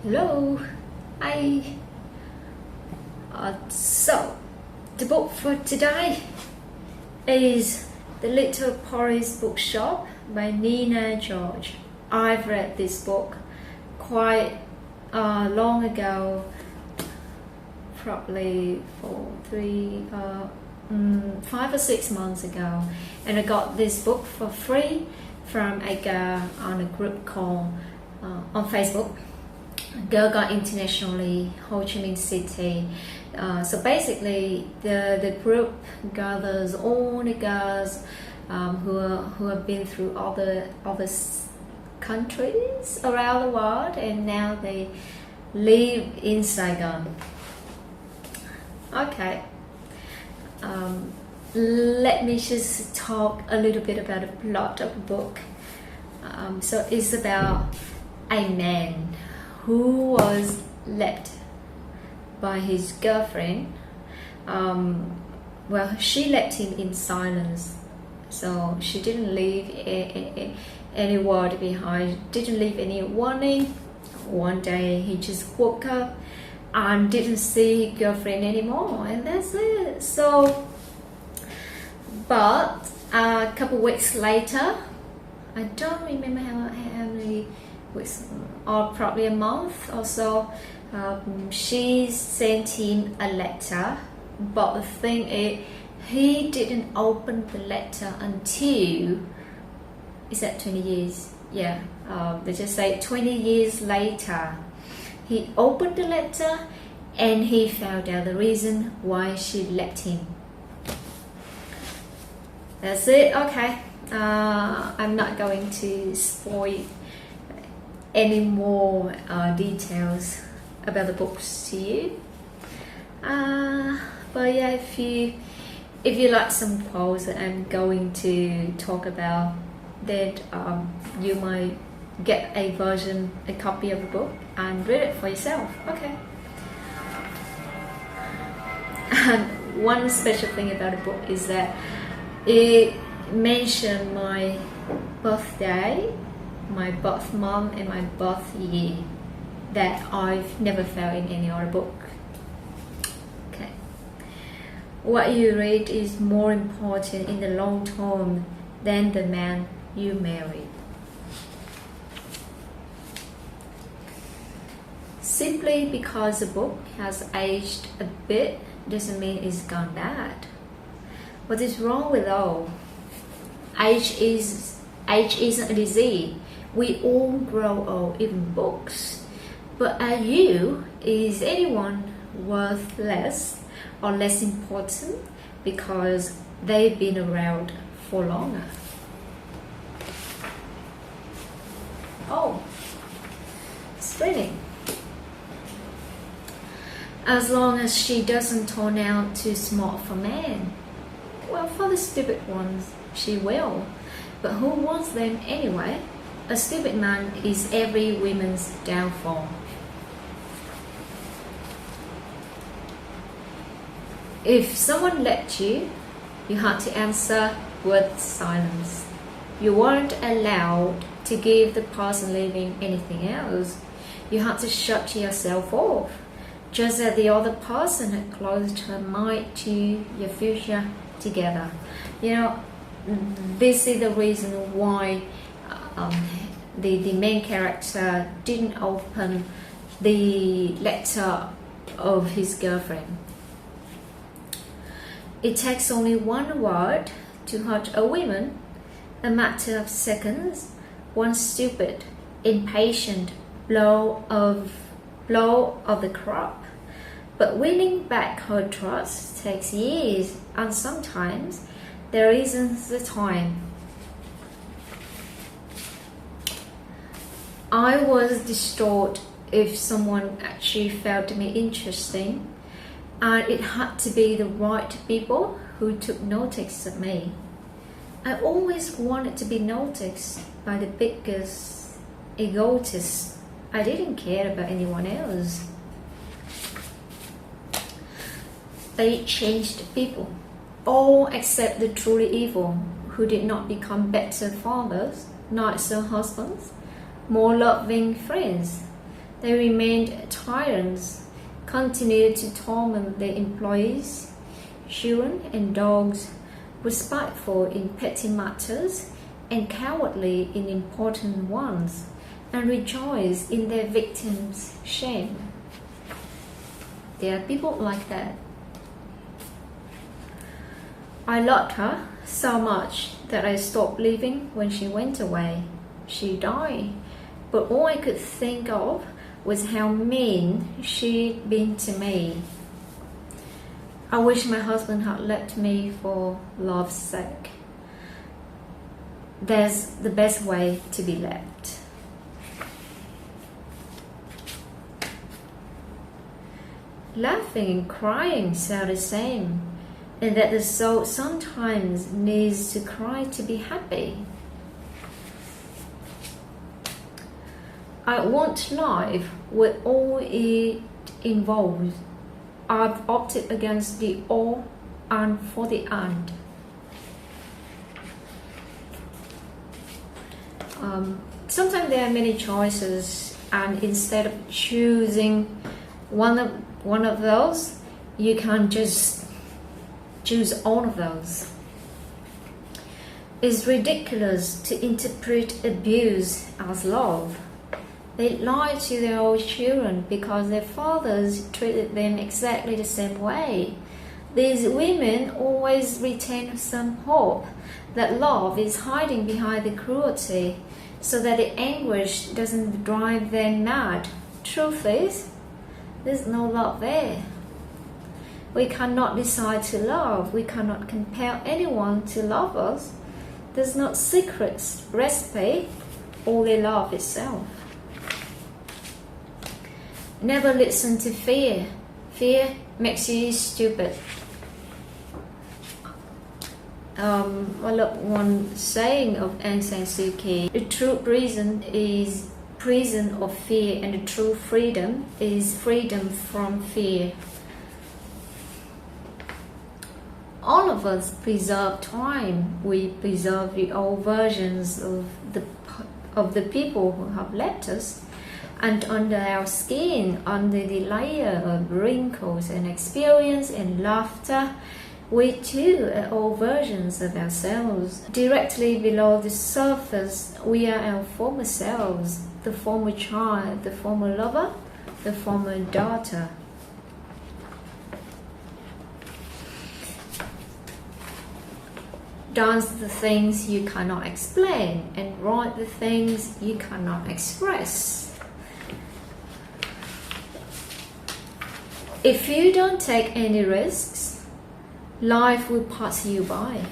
Hello, hi. So, the book for today is The Little Paris Bookshop by Nina George. I've read this book quite long ago, probably for 5 or 6 months ago, and I got this book for free from a girl on a group call on Facebook. Girl Guide Internationally, Ho Chi Minh City. So basically, the group gathers all the girls who have been through all the countries around the world, and now they live in Saigon. Okay. Let me just talk a little bit about the plot of the book. So it's about a man who was left by his girlfriend. Well, she left him in silence, so she didn't leave any word behind, didn't leave any warning. One day he just woke up and didn't see his girlfriend anymore, and that's it. So, but a couple weeks later, I don't remember how many weeks, or probably a month or so, she sent him a letter. But the thing is, he didn't open the letter until, is that 20 years? Yeah, they just say 20 years later. He opened the letter and he found out the reason why she left him. That's it. Okay. I'm not going to spoil any more details about the books to you. But yeah, if you like some quotes that I'm going to talk about, then you might get a copy of the book and read it for yourself. Okay. And one special thing about the book is that it mentioned my birthday, my birth month, and my birth year that I've never found in any other book. Okay. What you read is more important in the long term than the man you marry. Simply because a book has aged a bit doesn't mean it's gone bad. What is wrong with all? Age isn't a disease. We all grow old, even books. But are you? Is anyone worth less or less important because they've been around for longer? Oh, it's raining. As long as she doesn't turn out too smart for men. Well, for the stupid ones, she will. But who wants them anyway? A stupid man is every woman's downfall. If someone left you, you had to answer with silence. You weren't allowed to give the person leaving anything else. You had to shut yourself off, just as the other person had closed her mind to your future together. You know, this is the reason why the main character didn't open the letter of his girlfriend. It takes only one word to hurt a woman, a matter of seconds, one stupid, impatient blow of the crop. But winning back her trust takes years, and sometimes there isn't the time. I was distraught if someone actually felt me interesting, and it had to be the right people who took notice of me. I always wanted to be noticed by the biggest egotists. I didn't care about anyone else. They changed people, all except the truly evil, who did not become better fathers, nicer husbands, more loving friends. They remained tyrants, continued to torment their employees, children and dogs, were spiteful in petty matters and cowardly in important ones, and rejoiced in their victims' shame. There are people like that. I loved her so much that I stopped living when she went away. She died, but all I could think of was how mean she'd been to me. I wish my husband had left me for love's sake. That's the best way to be left. Laughing and crying sound the same, and that the soul sometimes needs to cry to be happy. I want life with all it involves. I've opted against the all and for the and. Sometimes there are many choices, and instead of choosing one of those, you can just choose all of those. It's ridiculous to interpret abuse as love. They lie to their own children because their fathers treated them exactly the same way. These women always retain some hope that love is hiding behind the cruelty, so that the anguish doesn't drive them mad. Truth is, there's no love there. We cannot decide to love. We cannot compel anyone to love us. There's no secret recipe, only love itself. Never listen to fear. Fear makes you stupid. I love one saying of Aung San Suu Kyi. The true prison is prison of fear, and the true freedom is freedom from fear. All of us preserve time. We preserve the old versions of the people who have left us. And under our skin, under the layer of wrinkles and experience and laughter, we too are all versions of ourselves. Directly below the surface, we are our former selves, the former child, the former lover, the former daughter. Dance the things you cannot explain, and write the things you cannot express. If you don't take any risks, life will pass you by.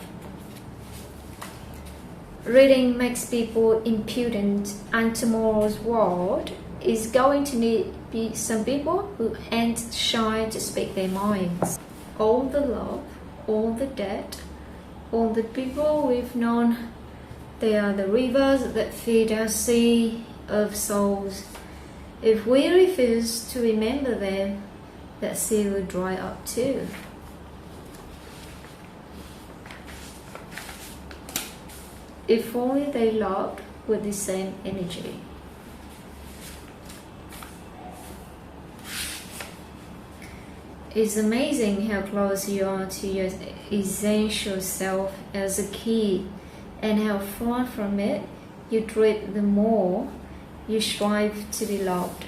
Reading makes people impudent, and tomorrow's world is going to need some people who ain't shy to speak their minds. All the love, all the debt, all the people we've known, they are the rivers that feed our sea of souls. If we refuse to remember them, that sea will dry up too. If only they loved with the same energy. It's amazing how close you are to your essential self as a kid, and how far from it you drift the more you strive to be loved.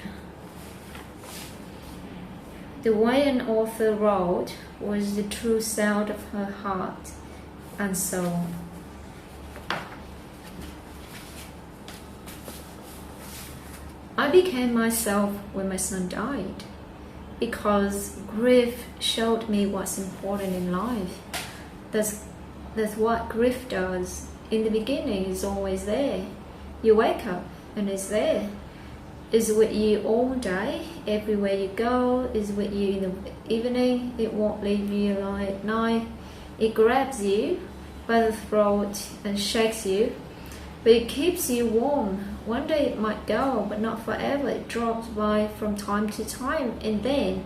The way an author wrote was the true sound of her heart and soul. I became myself when my son died, because grief showed me what's important in life. That's what grief does. In the beginning, it's always there. You wake up and it's there. It's with you all day, everywhere you go. It's with you in the evening. It won't leave you alone at night. It grabs you by the throat and shakes you, but it keeps you warm. One day it might go, but not forever. It drops by from time to time, and then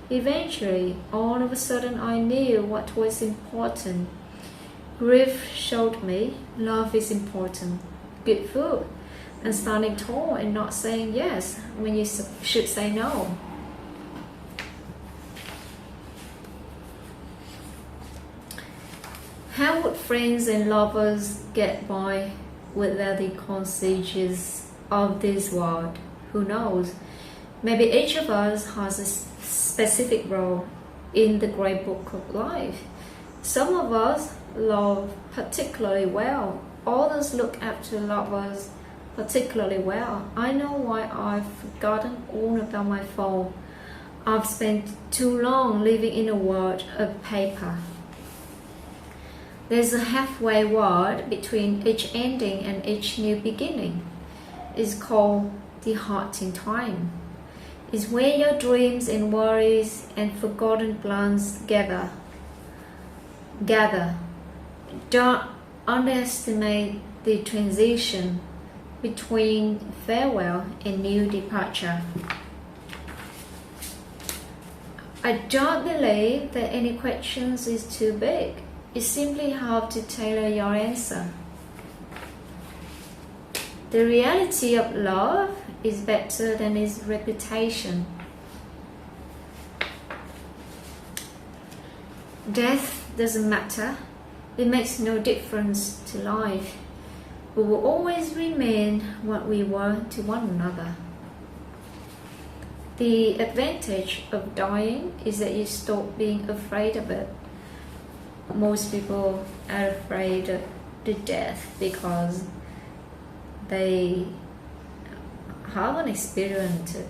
eventually, all of a sudden, I knew what was important. Grief showed me love is important, good food, and standing tall and not saying yes when you should say no. How would friends and lovers get by without the concierges of this world? Who knows? Maybe each of us has a specific role in the great book of life. Some of us love particularly well. Others look after lovers particularly well. I know why I've forgotten all about my phone. I've spent too long living in a world of paper. There's a halfway word between each ending and each new beginning. It's called the halting time. It's where your dreams and worries and forgotten plans gather. Don't underestimate the transition between farewell and new departure. I don't believe that any questions is too big. You simply have to tailor your answer. The reality of love is better than its reputation. Death doesn't matter. It makes no difference to life. We will always remain what we were to one another. The advantage of dying is that you stop being afraid of it. Most people are afraid of the death because they haven't experienced it.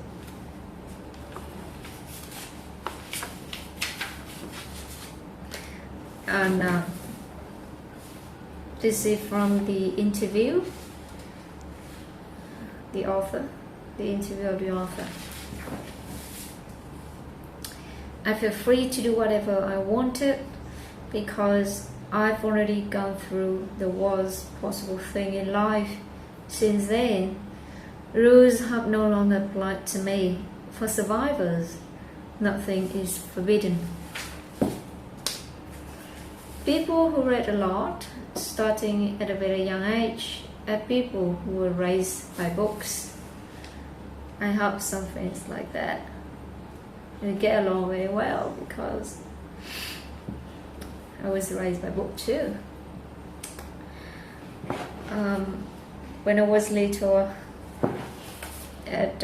And this is from the interview, the interview of the author. I feel free to do whatever I wanted because I've already gone through the worst possible thing in life. Since then, rules have no longer applied to me. For survivors, nothing is forbidden. People who read a lot, starting at a very young age, are people who were raised by books. I have some friends like that. We get along very well because I was raised by book too. When I was little, at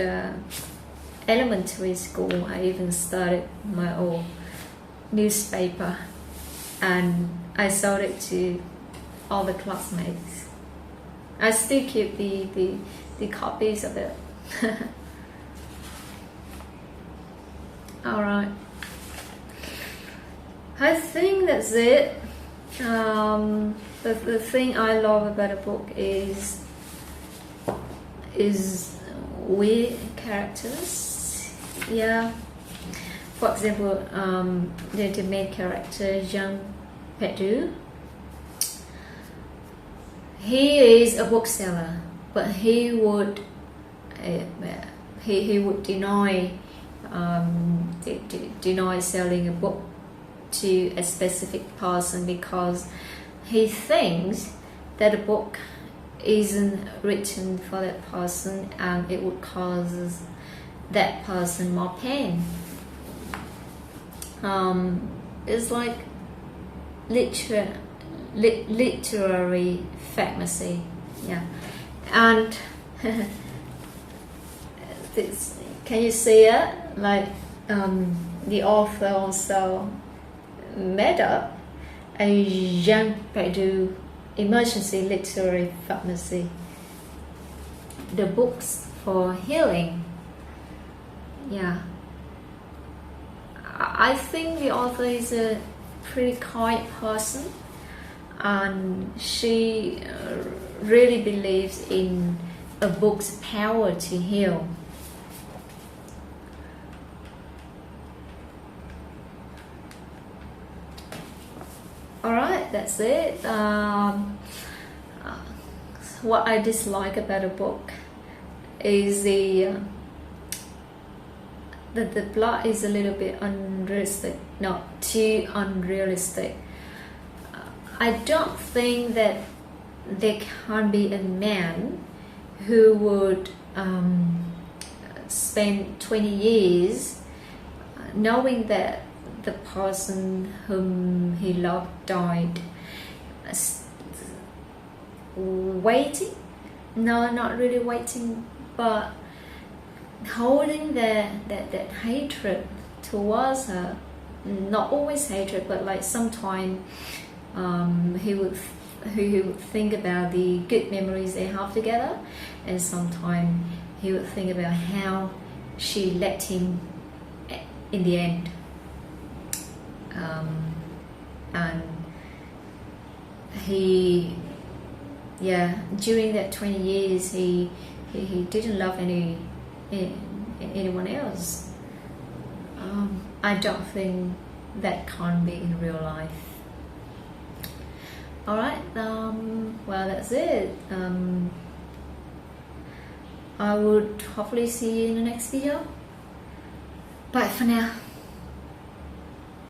elementary school, I even started my own newspaper, and I sold it to all the classmates. I still keep the copies of it. Alright, I think that's it. The thing I love about a book is weird characters. Yeah. For example, the main character, Jean Pedu. He is a bookseller, but he would deny selling a book to a specific person because he thinks that a book isn't written for that person and it would cause that person more pain. It's like literary fantasy, yeah. And this, can you see it? Like the author also made up a Jean Pedu emergency literary fantasy, the books for healing. Yeah, I think the author is a pretty kind person, and she really believes in a book's power to heal. Alright, that's it. What I dislike about a book is the plot is a little bit unrealistic, not too unrealistic. I don't think that there can be a man who would spend 20 years knowing that the person whom he loved died, waiting, no, not really waiting, but holding that hatred towards her. Not always hatred, but like sometimes he would think about the good memories they have together, and sometimes he would think about how she left him in the end. And he, during that 20 years, he didn't love anyone else. I don't think that can't be in real life. Alright, well, that's it. I would hopefully see you in the next video. Bye for now.